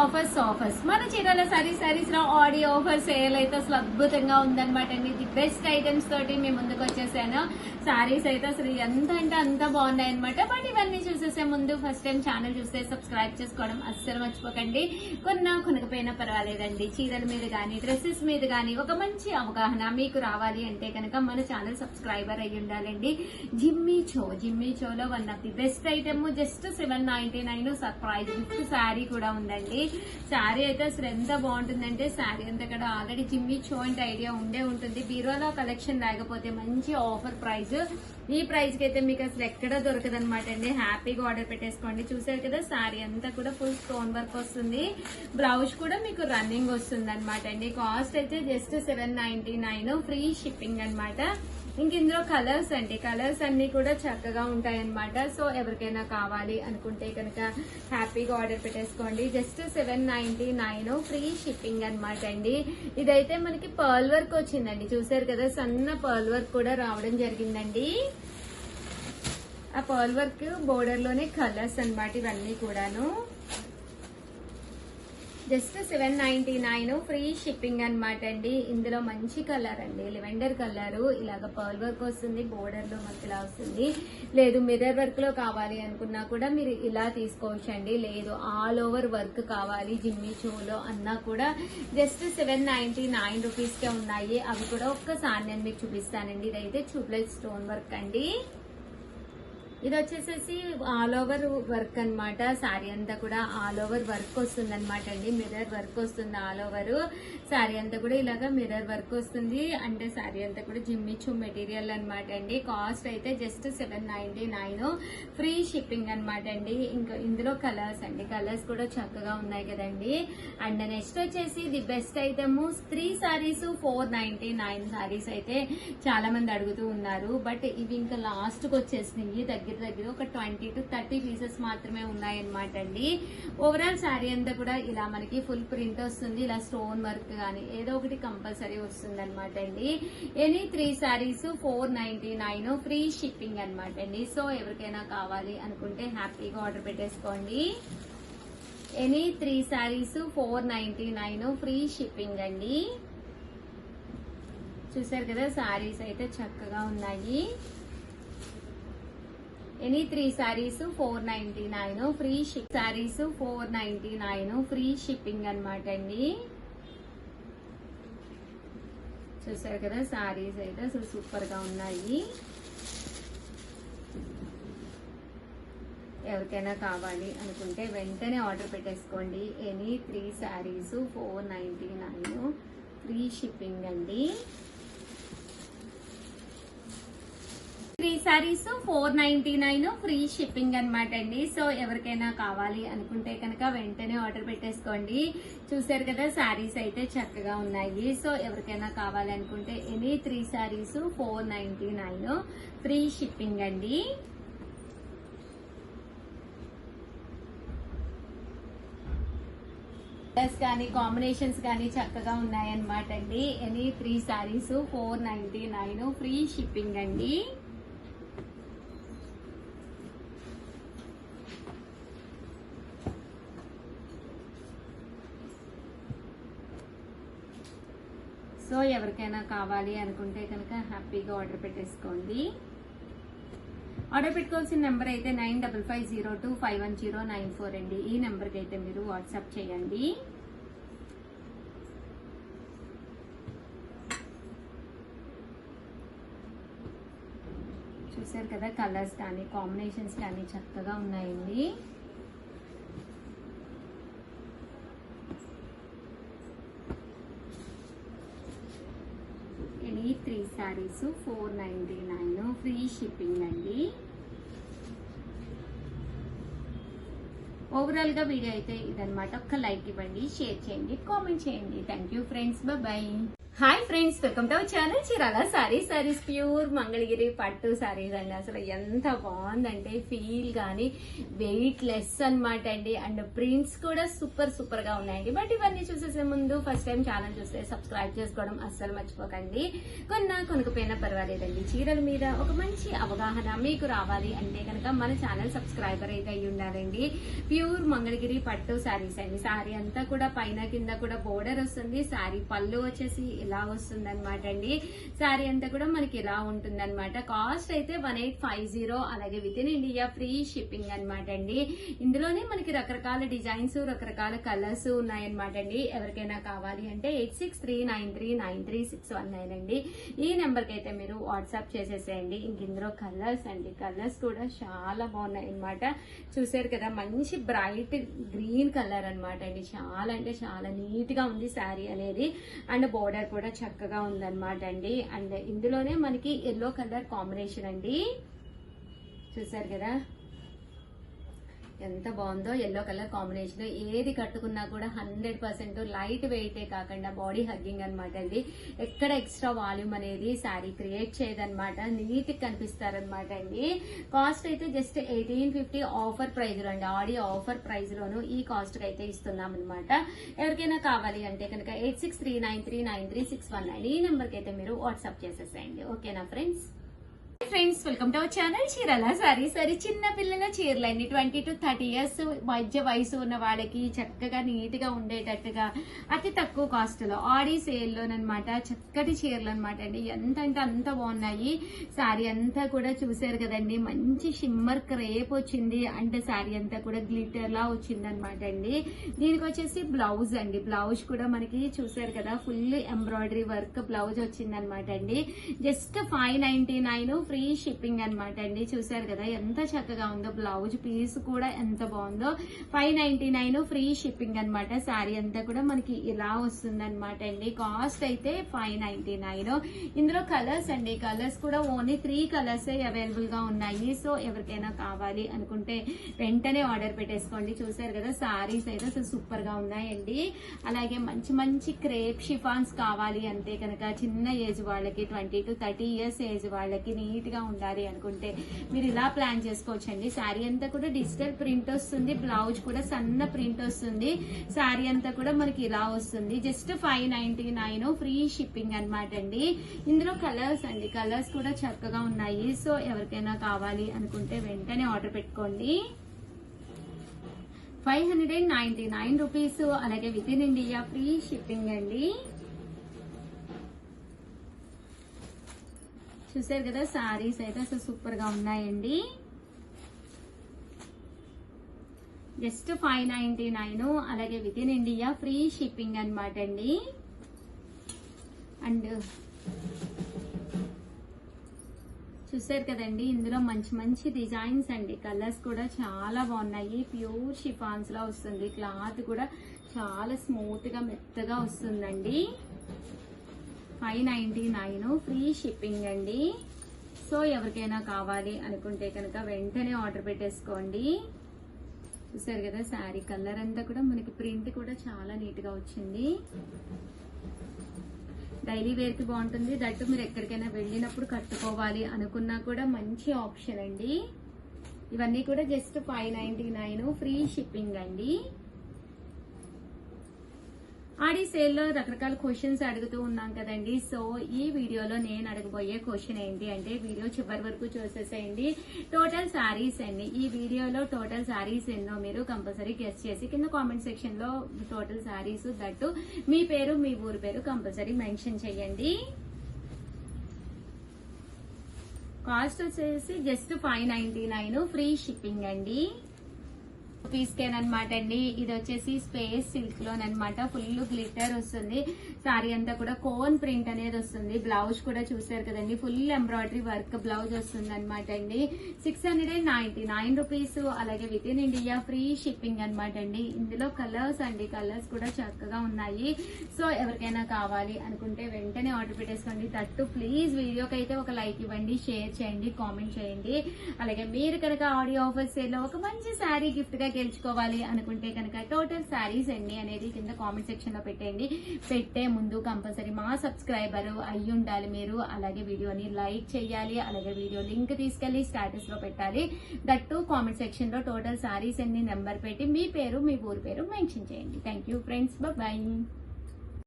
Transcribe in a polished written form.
Offers మన చీరాల సారీస్ లో audio offer sale అయితే అసలు అద్భుతంగా ఉందన్నమాట అండి. ది బెస్ట్ ఐటమ్స్ తోటి మేము ముందుకు వచ్చేసాను. సారీస్ అయితే అసలు ఎంత అంటే అంత బాగున్నాయి అనమాట. బట్ ఇవన్నీ చూసేసే ముందు ఫస్ట్ టైం ఛానల్ చూస్తే సబ్స్క్రైబ్ చేసుకోవడం అస్సలు మర్చిపోకండి. కొనకపోయినా పర్వాలేదండి. చీరల మీద కానీ డ్రెస్సెస్ మీద కానీ ఒక మంచి అవగాహన మీకు రావాలి అంటే కనుక మన ఛానల్ సబ్స్క్రైబర్ అయ్యి ఉండాలండి. జిమ్మీ చోలో one of the best item just $799 surprise gift sari కూడా ఉందండి. శారీ అయితే అసలు ఎంత బాగుంటుందంటే శారీ అంతా కూడా ఆల్రెడీ జిమ్మీ చో అంటే ఐడియా ఉండే ఉంటుంది. బీరోలో కలెక్షన్ లేకపోతే మంచి ఆఫర్ ప్రైస్. ఈ ప్రైస్ కి అయితే మీకు అసలు ఎక్కడ దొరకదు అనమాట అండి. హ్యాపీగా ఆర్డర్ పెట్టేసుకోండి. చూసారు కదా శారీ అంతా కూడా ఫుల్ స్టోన్ వర్క్ వస్తుంది. బ్లౌజ్ కూడా మీకు రన్నింగ్ వస్తుంది అనమాట అండి. కాస్ట్ అయితే జస్ట్ $799 ఫ్రీ షిప్పింగ్ అనమాట. ఇంక ఇందులో కలర్స్ అండి, కలర్స్ అన్ని కూడా చక్కగా ఉంటాయన్నమాట. సో ఎవరికైనా కావాలి అనుకుంటే కనుక హ్యాపీగా ఆర్డర్ పెట్టేసుకోండి. జస్ట్ $799 ఫ్రీ షిప్పింగ్ అనమాట అండి. ఇదైతే మనకి పర్ల్ వర్క్ వచ్చిందండి. చూసారు కదా సన్న పర్ల్ వర్క్ కూడా రావడం జరిగిందండి. ఆ పర్ల్ వర్క్ బోర్డర్ లోనే కలర్స్ అన్నమాట ఇవన్నీ కూడాను. జస్ట్ $799 ఫ్రీ షిప్పింగ్ అనమాట అండి. ఇందులో మంచి కలర్ అండి, లెవెండర్ కలర్. ఇలాగ పర్ల్ వర్క్ వస్తుంది, బోర్డర్ లో మనకి ఇలా వస్తుంది. లేదు మిర్రర్ వర్క్ లో కావాలి అనుకున్నా కూడా మీరు ఇలా తీసుకోవచ్చండి. లేదు ఆల్ ఓవర్ వర్క్ కావాలి జిమ్మీ చోలో అన్నా కూడా జస్ట్ $799 రూపీస్కే ఉన్నాయి. అవి కూడా ఒక్కసారి నేను మీకు చూపిస్తానండి. ఇదైతే ట్యూబ్లైట్ స్టోన్ వర్క్ అండి. ఇది వచ్చేసేసి ఆల్ ఓవర్ వర్క్ అనమాట. శారీ అంతా కూడా ఆల్ ఓవర్ వర్క్ వస్తుంది అనమాట అండి. మిర్రర్ వర్క్ వస్తుంది ఆల్ ఓవర్. శారీ అంతా కూడా ఇలాగా మిర్రర్ వర్క్ వస్తుంది. అంటే శారీ అంతా కూడా జిమ్మిచ్చు మెటీరియల్ అనమాట అండి. కాస్ట్ అయితే జస్ట్ $799 ఫ్రీ షిప్పింగ్ అనమాట అండి. ఇంకా ఇందులో కలర్స్ అండి, కలర్స్ కూడా చక్కగా ఉన్నాయి కదండి. అండ్ నెక్స్ట్ వచ్చేసి the best item 3 saris $499 saris అయితే చాలా మంది అడుగుతూ ఉన్నారు. బట్ ఇవి ఇంకా లాస్ట్ కి వచ్చేసినాయి. దగ్గర ఒక 20 to 30 పీసెస్ మాత్రమే ఉన్నాయన్నమాట అండి. ఓవరాల్ శారీ అంతా కూడా ఇలా మనకి ఫుల్ ప్రింట్ వస్తుంది. ఇలా స్టోన్ వర్క్ గానీ ఏదో ఒకటి కంపల్సరీ వస్తుంది అనమాట అండి. ఎనీ 3 సారీస్ $499 ఫ్రీ షిప్పింగ్ అనమాట అండి. సో ఎవరికైనా కావాలి అనుకుంటే హ్యాపీగా ఆర్డర్ పెట్టేసుకోండి. ఎనీ 3 సారీస్ $499 ఫ్రీ షిప్పింగ్ అండి. చూసారు కదా సారీస్ అయితే చక్కగా ఉన్నాయి. Any 3 saris $499 free ship. Saris $499 free shipping అనమాట అండి. చూసారు కదా సారీస్ అయితే అసలు సూపర్ గా ఉన్నాయి. ఎవరికైనా కావాలి అనుకుంటే వెంటనే ఆర్డర్ పెట్టేసుకోండి. ఎనీ 3 సారీస్ $499 ఫ్రీ షిప్పింగ్ అండి. 3 సారీస్ $499 ఫ్రీ షిప్పింగ్ అనమాట అండి. సో ఎవరికైనా కావాలి అనుకుంటే కనుక వెంటనే ఆర్డర్ పెట్టేసుకోండి. చూసారు కదా సారీస్ అయితే చక్కగా ఉన్నాయి. సో ఎవరికైనా కావాలి అనుకుంటే ఎనీ 3 సారీస్ $499 ఫ్రీ షిప్పింగ్ అండి. కలర్స్ కానీ కాంబినేషన్స్ కానీ చక్కగా ఉన్నాయన్నమాట అండి. ఎనీ 3 సారీస్ $499 ఫ్రీ షిప్పింగ్ అండి. సో ఎవరికైనా కావాలి అనుకుంటే కనుక హ్యాపీగా ఆర్డర్ పెట్టేసుకోండి. ఆర్డర్ పెట్టుకోవాల్సిన నెంబర్ అయితే 9550251094 అండి. ఈ నెంబర్కి అయితే మీరు వాట్సాప్ చేయండి. చూసారు కదా కలర్స్ కానీ కాంబినేషన్స్ కానీ చక్కగా ఉన్నాయండి. ఎనీ 3 సారీస్ $499 ఫ్రీ షిప్పింగ్ అండి. ఓవరాల్ గా వీడియో అయితే ఇదనమాట. ఒక్క లైక్ ఇవ్వండి, షేర్ చేయండి, కామెంట్ చేయండి. Thank you friends, bye. Hi friends, welcome to our channel Chirala saris pure Mangalagiri పట్టు సారీస్ అండి. అసలు ఎంత బాగుందంటే ఫీల్ కానీ వెయిట్ లెస్ అనమాట అండి. అండ్ ప్రింట్స్ కూడా సూపర్ గా ఉన్నాయండి. బట్ ఇవన్నీ చూసేసే ముందు ఫస్ట్ టైం ఛానల్ చూస్తే సబ్స్క్రైబ్ చేసుకోవడం అస్సలు మర్చిపోకండి. కొనకపోయినా పర్వాలేదండి. చీరల మీద ఒక మంచి అవగాహన మీకు రావాలి అంటే కనుక మన ఛానల్ సబ్స్క్రైబర్ అయితే అయ్యి ఉండాలండి. ప్యూర్ ప్యూర్ మంగళగిరి పట్టు శారీస్ అండి. శారీ అంతా కూడా పైన కింద కూడా బోర్డర్ వస్తుంది. శారీ పళ్ళు వచ్చేసి ఇలా వస్తుంది అనమాట అండి. శారీ అంతా కూడా మనకి ఇలా ఉంటుంది అనమాట. కాస్ట్ అయితే 1850, అలాగే with in India free shipping అనమాట అండి. ఇందులోనే మనకి రకరకాల డిజైన్స్, రకరకాల కలర్స్ ఉన్నాయన్నమాట అండి. ఎవరికైనా కావాలి అంటే 8639393619 అండి. ఈ నెంబర్ కి అయితే మీరు వాట్సాప్ చేసేసేయండి. ఇంక ఇందులో కలర్స్ అండి, కలర్స్ కూడా చాలా బాగున్నాయి అనమాట. చూసారు కదా, మంచి బ్రైట్ గ్రీన్ కలర్ అనమాట అండి. చాలా అంటే చాలా నీట్ గా ఉంది శారీ అనేది. అండ్ బోర్డర్ కూడా చక్కగా ఉందన్నమాట అండి. అండ్ ఇందులోనే మనకి ఎల్లో కలర్ కాంబినేషన్ అండి. చూసారు కదా ఎంత బాగుందో ఎల్లో కలర్ కాంబినేషన్. ఏది కట్టుకున్నా కూడా 100% లైట్ వెయిటే కాకుండా బాడీ హగ్గింగ్ అనమాట అండి. ఎక్కడ ఎక్స్ట్రా వాల్యూమ్ అనేది శారీ క్రియేట్ చేయదనమాట. నీట్ కనిపిస్తారనమాట అండి. కాస్ట్ అయితే జస్ట్ 1850 ఆఫర్ ప్రైజ్ లో అండి. ఆడి ఆఫర్ ప్రైజ్ లోను ఈ కాస్ట్ కి అయితే ఇస్తున్నాం అనమాట. ఎవరికైనా కావాలి అంటే కనుక 8639393619 ఈ నెంబర్ కి అయితే మీరు వాట్సాప్ చేసేసేయండి. ఓకేనా friends? Friends, welcome to our channel చీరల సారీస్. చిన్న పిల్లల చీరలండి. 20 to 30 years మధ్య వయసు ఉన్న వాళ్ళకి చక్కగా నీట్ గా ఉండేటట్టుగా అతి తక్కువ కాస్ట్ లో ఆడి సేల్ లోనమాట చక్కటి చీరలు అనమాట అండి. ఎంత అంటే అంత బాగున్నాయి. శారీ అంతా కూడా చూసారు కదండి, మంచి షిమ్మర్ క్రేప్ వచ్చింది. అంటే శారీ అంతా కూడా గ్లిటర్ లా వచ్చింది అనమాట అండి. దీనికి వచ్చేసి బ్లౌజ్ అండి. బ్లౌజ్ కూడా మనకి చూసారు కదా, ఫుల్ ఎంబ్రాయిడరీ వర్క్ బ్లౌజ్ వచ్చింది అనమాట అండి. జస్ట్ 599 ఫ్రీ షిప్పింగ్ అనమాట అండి. చూసారు కదా ఎంత చక్కగా ఉందో. బ్లౌజ్ పీస్ కూడా ఎంత బాగుందో. 599 ఫ్రీ షిప్పింగ్ అనమాట. శారీ అంతా కూడా మనకి ఇలా వస్తుంది అనమాట అండి. కాస్ట్ అయితే 599. ఇందులో కలర్స్ అండి. కలర్స్ కూడా ఓన్లీ 3 కలర్స్ అవైలబుల్ గా ఉన్నాయి. సో ఎవరికైనా కావాలి అనుకుంటే వెంటనే ఆర్డర్ పెట్టేసుకోండి. చూసారు కదా, శారీస్ అయితే సూపర్ గా ఉన్నాయండి. అలాగే మంచి మంచి క్రేప్ షిఫాన్స్ కావాలి అంటే కనుక చిన్న ఏజ్ వాళ్ళకి 20 to 30 years ఏజ్ వాళ్ళకి నీట్ గా ఉండాలి అనుకుంటే మీరు ఇలా ప్లాన్ చేసుకోవచ్చండి. శారీ అంతా కూడా డిజిటల్ ప్రింట్ వస్తుంది. బ్లౌజ్ కూడా సన్న ప్రింట్ వస్తుంది. శారీ అంతా కూడా మనకి ఇలా వస్తుంది. జస్ట్ 599 ఫ్రీ షిప్పింగ్ అనమాట అండి. ఇందులో కలర్స్ అండి. కలర్స్ కూడా చక్కగా ఉన్నాయి. సో ఎవరికైనా కావాలి అనుకుంటే వెంటనే ఆర్డర్ పెట్టుకోండి. 599 రూపీస్, అలాగే with in India free shipping అండి. చూసారు కదా, శారీస్ అయితే అసలు సూపర్ గా ఉన్నాయండి. జస్ట్ 599, అలాగే with in India free shipping అనమాట అండి. అండ్ చూసారు కదండి, ఇందులో మంచి మంచి డిజైన్స్ అండి. కలర్స్ కూడా చాలా బాగున్నాయి. ప్యూర్ షిఫాన్స్ లా వస్తుంది. క్లాత్ కూడా చాలా స్మూత్ గా మెత్తగా వస్తుందండి. 599 ఫ్రీ షిప్పింగ్ అండి. సో ఎవరికైనా కావాలి అనుకుంటే కనుక వెంటనే ఆర్డర్ పెట్టేసుకోండి. చూసారు కదా, శారీ కలర్ అంతా కూడా మనకి ప్రింట్ కూడా చాలా నీట్ గా వచ్చింది. డైలీ వేర్ కి బాగుంటుంది. దట్టు మీరు ఎక్కడికైనా వెళ్ళినప్పుడు కట్టుకోవాలి అనుకున్నా కూడా మంచి ఆప్షన్ అండి. ఇవన్నీ కూడా జస్ట్ 599 ఫ్రీ షిప్పింగ్ అండి. ఆడి సేల్ లో రకరకాల క్వశ్చన్స్ అడుగుతూ ఉన్నాం కదండి. సో ఈ వీడియోలో నేను అడగబోయే క్వశ్చన్ ఏంటి అంటే, వీడియో చివరి వరకు చూసేసేయండి. టోటల్ శారీస్ అండి. ఈ వీడియోలో టోటల్ శారీస్ ఎన్నో మీరు కంపల్సరీ గెస్ చేసి కింద కామెంట్ సెక్షన్ లో టోటల్ శారీస్ దట్టు మీ పేరు మీ ఊరు పేరు కంపల్సరీ మెన్షన్ చేయండి. కాస్ట్ వచ్చేసి జస్ట్ 599 ఫ్రీ షిప్పింగ్ అండి. పీస్కేనమాట అండి. ఇది వచ్చేసి స్పేస్ సిల్క్ లోనమాట. ఫుల్ గ్లిటర్ వస్తుంది. శారీ అంతా కూడా కోన్ ప్రింట్ అనేది వస్తుంది. బ్లౌజ్ కూడా చూసారు కదండి, ఫుల్ ఎంబ్రాయిడరీ వర్క్ బ్లౌజ్ వస్తుంది అనమాట అండి. 699 రూపీస్, అలాగే with in India free shipping అనమాట అండి. ఇందులో కలర్స్ అండి. కలర్స్ కూడా చక్కగా ఉన్నాయి. సో ఎవరికైనా కావాలి అనుకుంటే వెంటనే ఆర్డర్ పెట్టేసుకోండి. తట్టు ప్లీజ్ వీడియోకి అయితే ఒక లైక్ ఇవ్వండి, షేర్ చేయండి, కామెంట్ చేయండి. అలాగే మీరు కనుక ఆడియో ఆఫర్ సేల్ లో ఒక మంచి శారీ గిఫ్ట్ గా గెలుచుకోవాలి అనుకుంటే కనుక టోటల్ శారీస్ ఎన్ని అనేది కింద కామెంట్ సెక్షన్ లో పెట్టండి. పెట్టే ముందు కంపల్సరీ మా సబ్స్క్రైబర్ అయ్యి ఉండాలి మీరు. అలాగే వీడియోని లైక్ చేయాలి. అలాగే వీడియో లింక్ తీసుకెళ్లి స్టేటస్ లో పెట్టాలి. దట్టు కామెంట్ సెక్షన్ లో టోటల్ శారీస్ ఎన్ని నెంబర్ పెట్టి మీ పేరు మీ ఊరు పేరు మెన్షన్ చేయండి. Thank you friends, bye.